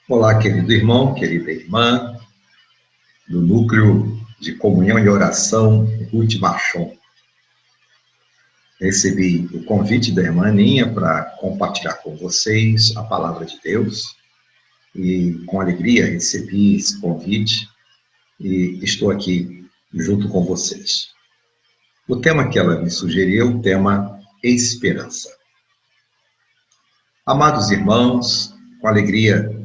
Olá, querido irmão, querida irmã, do Núcleo de Comunhão e Oração Ruth Marchon. Recebi o convite da irmã Aninha para compartilhar com vocês a palavra de Deus e, com alegria, recebi esse convite e estou aqui junto com vocês. O tema que ela me sugeriu é o tema esperança. Amados irmãos, com alegria,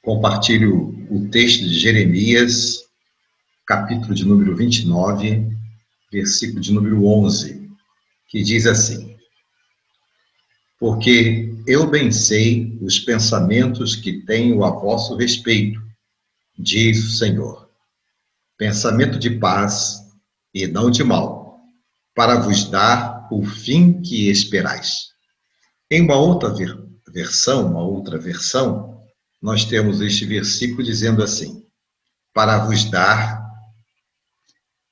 compartilho o texto de Jeremias, capítulo de número 29, versículo de número 11, que diz assim: Porque eu bem sei os pensamentos que tenho a vosso respeito, diz o Senhor, pensamento de paz e não de mal, para vos dar o fim que esperais. Em uma outra versão, nós temos este versículo dizendo assim: para vos dar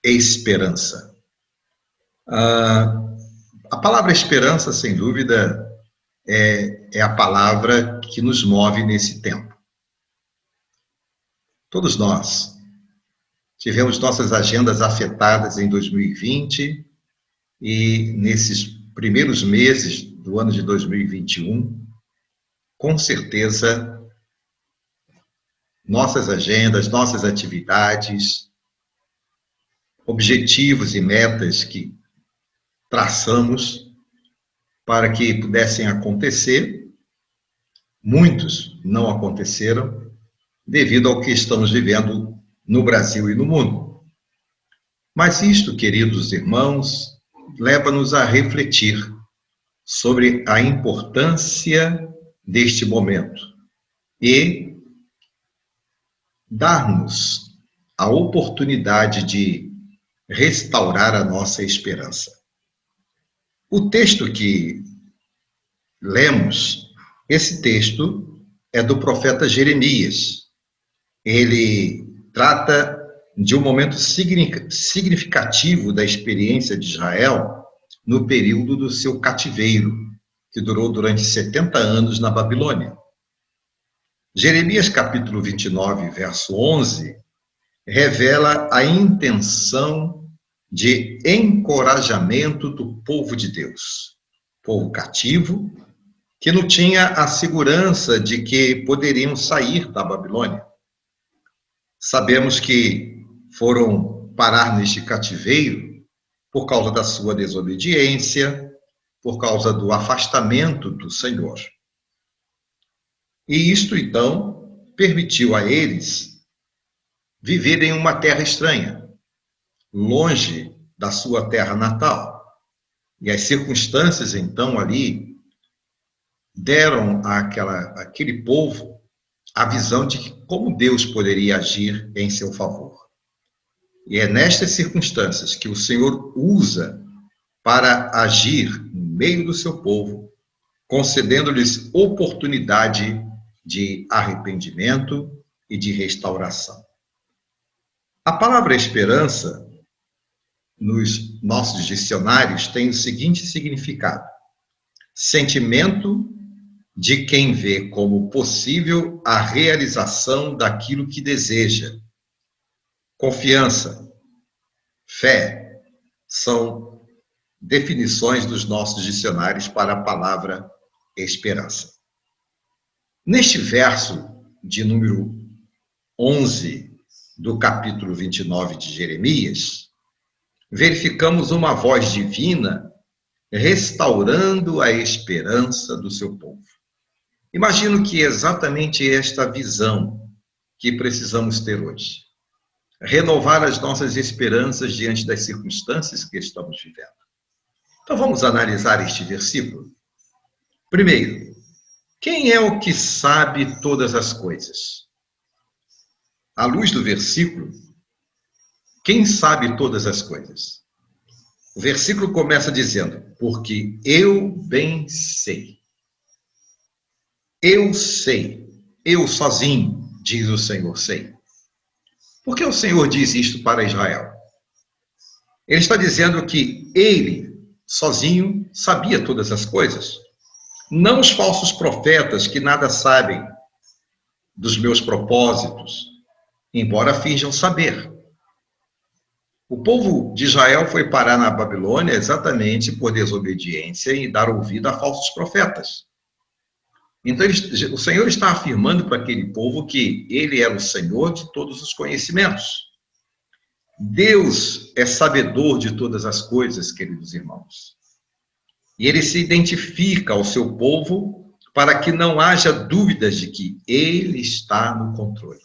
esperança. A palavra esperança, sem dúvida, é a palavra que nos move nesse tempo. Todos nós tivemos nossas agendas afetadas em 2020 e nesses primeiros meses do ano de 2021, com certeza, nossas agendas, nossas atividades, objetivos e metas que traçamos para que pudessem acontecer, muitos não aconteceram devido ao que estamos vivendo no Brasil e no mundo. Mas isto, queridos irmãos, leva-nos a refletir sobre a importância deste momento e dar-nos a oportunidade de restaurar a nossa esperança. O texto que lemos, esse texto é do profeta Jeremias. Ele trata de um momento significativo da experiência de Israel no período do seu cativeiro, que durou durante 70 anos na Babilônia. Jeremias capítulo 29, verso 11, revela a intenção de encorajamento do povo de Deus, povo cativo, que não tinha a segurança de que poderiam sair da Babilônia. Sabemos que foram parar neste cativeiro por causa da sua desobediência, por causa do afastamento do Senhor. E isto, então, permitiu a eles viverem em uma terra estranha, longe da sua terra natal. E as circunstâncias, então, ali, deram àquele povo a visão de como Deus poderia agir em seu favor. E é nestas circunstâncias que o Senhor usa para agir no meio do seu povo, concedendo-lhes oportunidade de arrependimento e de restauração. A palavra esperança, nos nossos dicionários, tem o seguinte significado: sentimento de quem vê como possível a realização daquilo que deseja. Confiança, fé, são definições dos nossos dicionários para a palavra esperança. Neste verso de número 11 do capítulo 29 de Jeremias, verificamos uma voz divina restaurando a esperança do seu povo. Imagino que é exatamente esta visão que precisamos ter hoje. Renovar as nossas esperanças diante das circunstâncias que estamos vivendo. Então vamos analisar este versículo. Primeiro, quem é o que sabe todas as coisas? À luz do versículo, quem sabe todas as coisas? O versículo começa dizendo: porque eu bem sei. Eu sei, eu sozinho, diz o Senhor, sei. Por que o Senhor diz isto para Israel? Ele está dizendo que ele, sozinho, sabia todas as coisas. Não os falsos profetas que nada sabem, dos meus propósitos, embora finjam saber. O povo de Israel foi parar na Babilônia exatamente por desobediência e dar ouvido a falsos profetas. Então, o Senhor está afirmando para aquele povo que ele era o Senhor de todos os conhecimentos. Deus é sabedor de todas as coisas, queridos irmãos. E ele se identifica ao seu povo para que não haja dúvidas de que ele está no controle.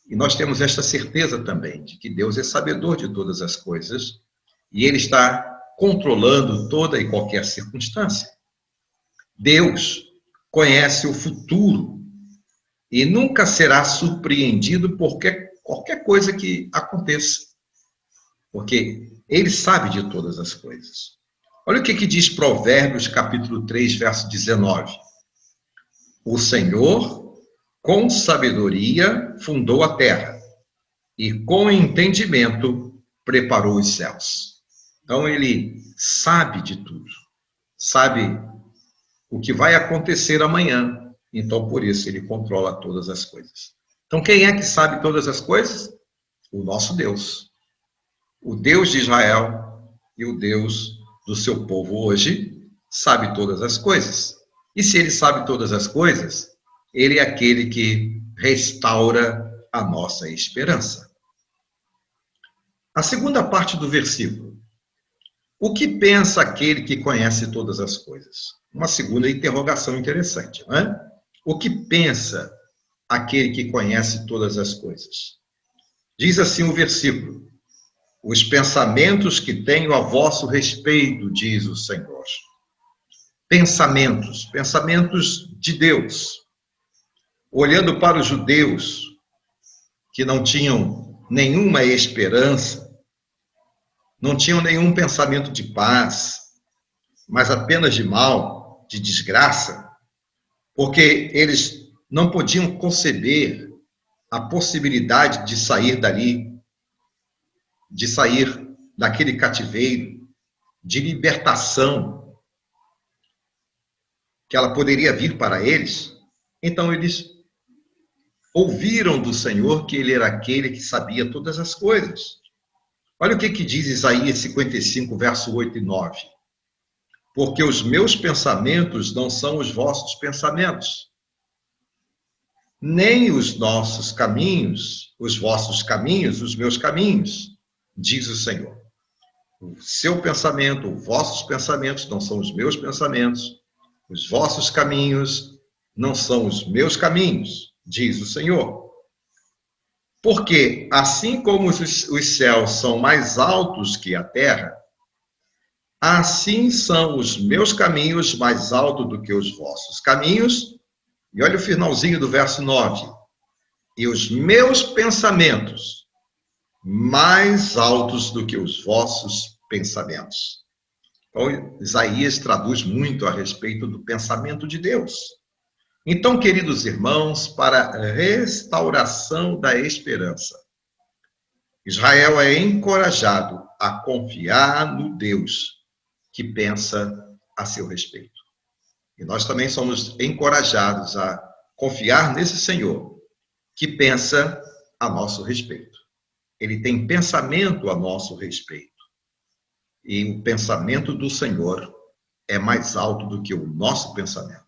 E nós temos esta certeza também de que Deus é sabedor de todas as coisas e ele está controlando toda e qualquer circunstância. Deus conhece o futuro e nunca será surpreendido por qualquer coisa que aconteça, porque ele sabe de todas as coisas. Olha o que diz Provérbios, capítulo 3, verso 19. O Senhor, com sabedoria, fundou a terra, e com entendimento preparou os céus. Então, ele sabe de tudo, sabe o que vai acontecer amanhã, então, por isso, ele controla todas as coisas. Então, quem é que sabe todas as coisas? O nosso Deus. O Deus de Israel e o Deus do seu povo hoje sabe todas as coisas. E se ele sabe todas as coisas, ele é aquele que restaura a nossa esperança. A segunda parte do versículo. O que pensa aquele que conhece todas as coisas? Uma segunda interrogação interessante, não é? O que pensa aquele que conhece todas as coisas? Diz assim o versículo: os pensamentos que tenho a vosso respeito, diz o Senhor. Pensamentos de Deus. Olhando para os judeus que não tinham nenhuma esperança, não tinham nenhum pensamento de paz, mas apenas de mal, de desgraça, porque eles não podiam conceber a possibilidade de sair dali, de sair daquele cativeiro, de libertação, que ela poderia vir para eles. Então eles ouviram do Senhor que ele era aquele que sabia todas as coisas. Olha o que diz Isaías 55, verso 8 e 9. Porque os meus pensamentos não são os vossos pensamentos, nem os nossos caminhos, os vossos caminhos, os meus caminhos, diz o Senhor. O seu pensamento, os vossos pensamentos não são os meus pensamentos, os vossos caminhos não são os meus caminhos, diz o Senhor. Porque assim como os céus são mais altos que a terra, assim são os meus caminhos mais altos do que os vossos caminhos. E olha o finalzinho do verso 9. E os meus pensamentos mais altos do que os vossos pensamentos. Então, Isaías traduz muito a respeito do pensamento de Deus. Então, queridos irmãos, para a restauração da esperança, Israel é encorajado a confiar no Deus que pensa a seu respeito. E nós também somos encorajados a confiar nesse Senhor que pensa a nosso respeito. Ele tem pensamento a nosso respeito. E o pensamento do Senhor é mais alto do que o nosso pensamento.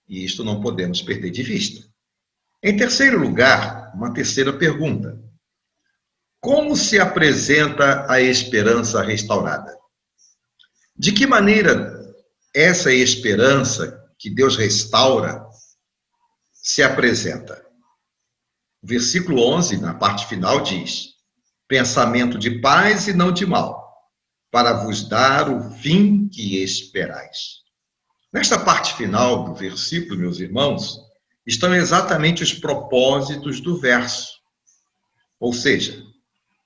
E isto não podemos perder de vista. Em terceiro lugar, uma terceira pergunta. Como se apresenta a esperança restaurada? De que maneira essa esperança que Deus restaura se apresenta? O versículo 11, na parte final, diz: pensamento de paz e não de mal, para vos dar o fim que esperais. Nesta parte final do versículo, meus irmãos, estão exatamente os propósitos do verso. Ou seja,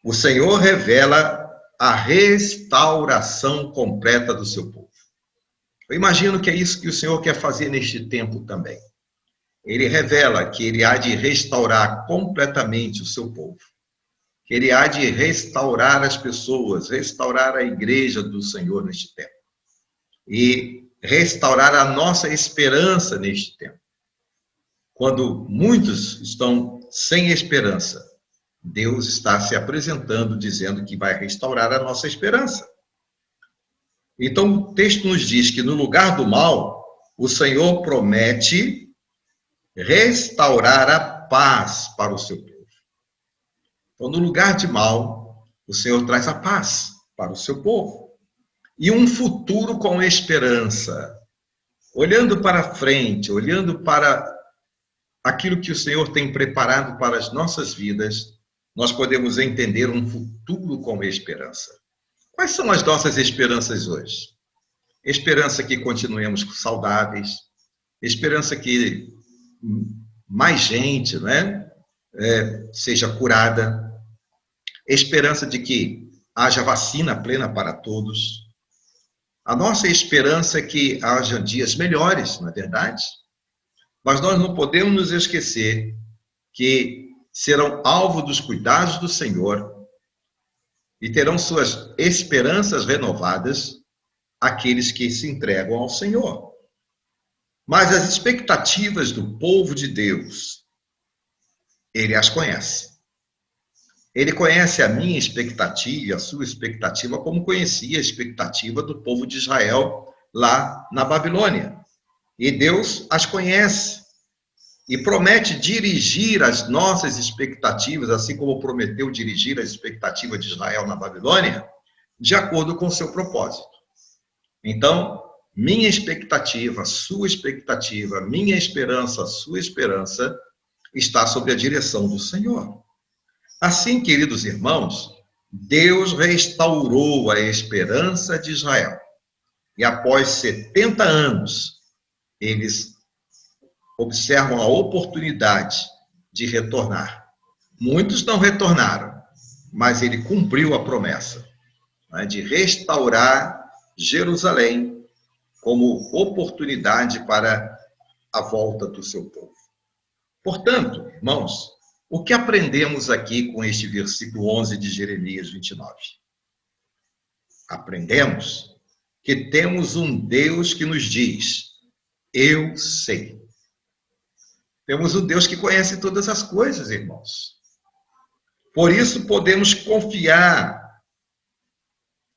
o Senhor revela a restauração completa do seu povo. Eu imagino que é isso que o Senhor quer fazer neste tempo também. Ele revela que ele há de restaurar completamente o seu povo. Que ele há de restaurar as pessoas, restaurar a igreja do Senhor neste tempo. E restaurar a nossa esperança neste tempo. Quando muitos estão sem esperança, Deus está se apresentando, dizendo que vai restaurar a nossa esperança. Então, o texto nos diz que no lugar do mal, o Senhor promete restaurar a paz para o seu povo. Então, no lugar de mal, o Senhor traz a paz para o seu povo. E um futuro com esperança. Olhando para frente, olhando para aquilo que o Senhor tem preparado para as nossas vidas, nós podemos entender um futuro com esperança. Quais são as nossas esperanças hoje? Esperança que continuemos saudáveis, esperança que mais gente, né, seja curada, esperança de que haja vacina plena para todos. A nossa esperança é que haja dias melhores, não é verdade? Mas nós não podemos nos esquecer que serão alvo dos cuidados do Senhor e terão suas esperanças renovadas aqueles que se entregam ao Senhor. Mas as expectativas do povo de Deus, Ele as conhece. Ele conhece a minha expectativa e a sua expectativa, como conhecia a expectativa do povo de Israel lá na Babilônia. E Deus as conhece e promete dirigir as nossas expectativas, assim como prometeu dirigir a expectativa de Israel na Babilônia, de acordo com o seu propósito. Então, minha expectativa, sua expectativa, minha esperança, sua esperança, está sob a direção do Senhor. Assim, queridos irmãos, Deus restaurou a esperança de Israel. E após 70 anos, eles observam a oportunidade de retornar. Muitos não retornaram, mas ele cumpriu a promessa, né, de restaurar Jerusalém como oportunidade para a volta do seu povo. Portanto, irmãos, o que aprendemos aqui com este versículo 11 de Jeremias 29? Aprendemos que temos um Deus que nos diz: eu sei. Temos um Deus que conhece todas as coisas, irmãos. Por isso podemos confiar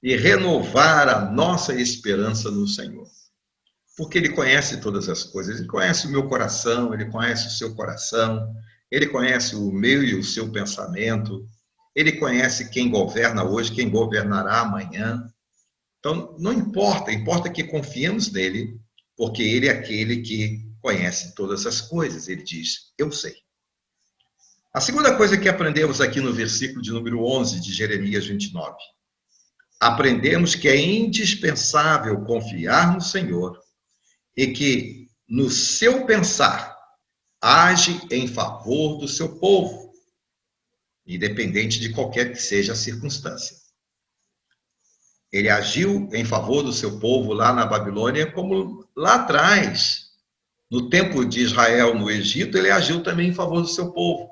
e renovar a nossa esperança no Senhor. Porque Ele conhece todas as coisas. Ele conhece o meu coração, Ele conhece o seu coração, Ele conhece o meu e o seu pensamento, Ele conhece quem governa hoje, quem governará amanhã. Então, não importa, importa que confiemos nele, porque Ele é aquele que conhece todas as coisas. Ele diz: eu sei. A segunda coisa que aprendemos aqui no versículo de número 11 de Jeremias 29. Aprendemos que é indispensável confiar no Senhor e que, no seu pensar, age em favor do seu povo, independente de qualquer que seja a circunstância. Ele agiu em favor do seu povo lá na Babilônia, como lá atrás, no tempo de Israel no Egito, ele agiu também em favor do seu povo.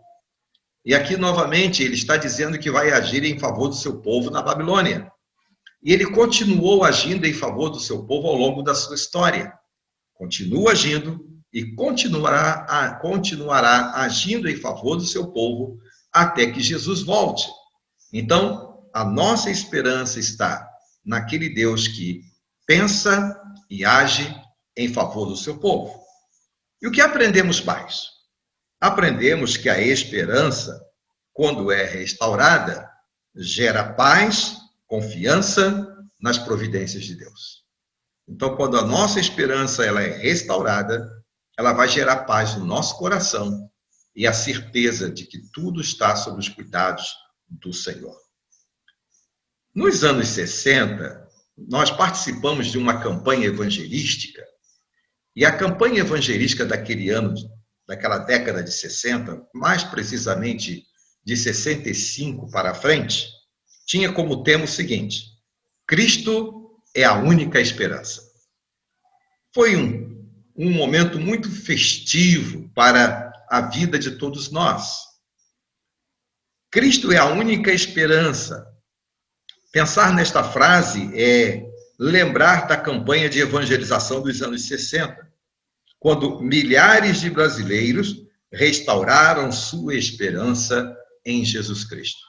E aqui, novamente, ele está dizendo que vai agir em favor do seu povo na Babilônia. E ele continuou agindo em favor do seu povo ao longo da sua história. Continua agindo e continuará agindo em favor do seu povo até que Jesus volte. Então, a nossa esperança está naquele Deus que pensa e age em favor do seu povo. E o que aprendemos mais? Aprendemos que a esperança, quando é restaurada, gera paz, confiança nas providências de Deus. Então, quando a nossa esperança ela é restaurada, ela vai gerar paz no nosso coração e a certeza de que tudo está sob os cuidados do Senhor. Nos anos 60, nós participamos de uma campanha evangelística, e a campanha evangelística daquele ano, daquela década de 60, mais precisamente de 65 para frente, tinha como tema o seguinte: Cristo é a única esperança. Foi um momento muito festivo para a vida de todos nós. Cristo é a única esperança. Pensar nesta frase é lembrar da campanha de evangelização dos anos 60, quando milhares de brasileiros restauraram sua esperança em Jesus Cristo.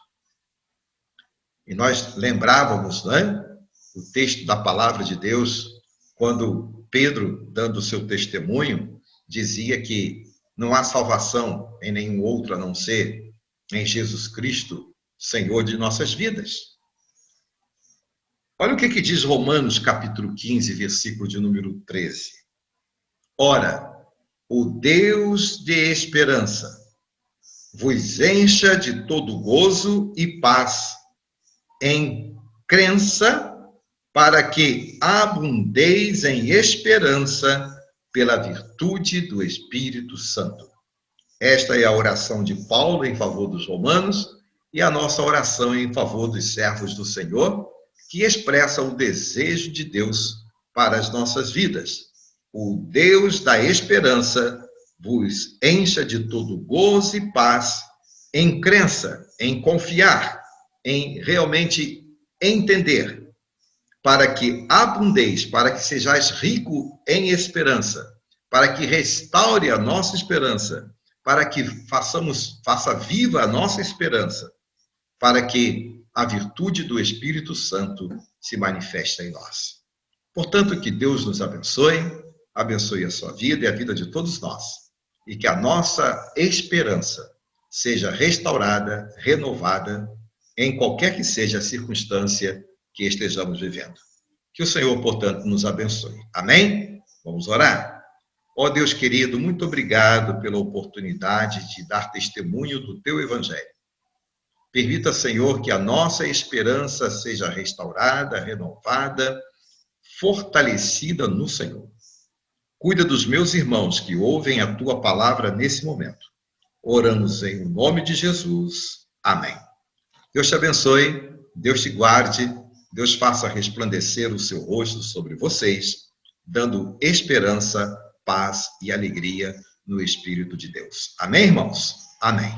E nós lembrávamos, não é? O texto da palavra de Deus, quando Pedro, dando o seu testemunho, dizia que não há salvação em nenhum outro a não ser em Jesus Cristo, Senhor de nossas vidas. Olha o que diz Romanos, capítulo 15, versículo de número 13. Ora, o Deus de esperança vos encha de todo gozo e paz em crença, para que abundeis em esperança pela virtude do Espírito Santo. Esta é a oração de Paulo em favor dos romanos e a nossa oração em favor dos servos do Senhor, que expressa o desejo de Deus para as nossas vidas. O Deus da esperança vos encha de todo gozo e paz em crença, em confiar, em realmente entender, para que abundeis, para que sejais rico em esperança, para que restaure a nossa esperança, para que faça viva a nossa esperança, para que a virtude do Espírito Santo se manifeste em nós. Portanto, que Deus nos abençoe a sua vida e a vida de todos nós, e que a nossa esperança seja restaurada, renovada, em qualquer que seja a circunstância que estejamos vivendo. Que o Senhor, portanto, nos abençoe. Amém? Vamos orar? Ó Deus querido, muito obrigado pela oportunidade de dar testemunho do teu evangelho. Permita, Senhor, que a nossa esperança seja restaurada, renovada, fortalecida no Senhor. Cuida dos meus irmãos que ouvem a tua palavra nesse momento. Oramos em nome de Jesus. Amém. Deus te abençoe, Deus te guarde, Deus faça resplandecer o seu rosto sobre vocês, dando esperança, paz e alegria no Espírito de Deus. Amém, irmãos? Amém.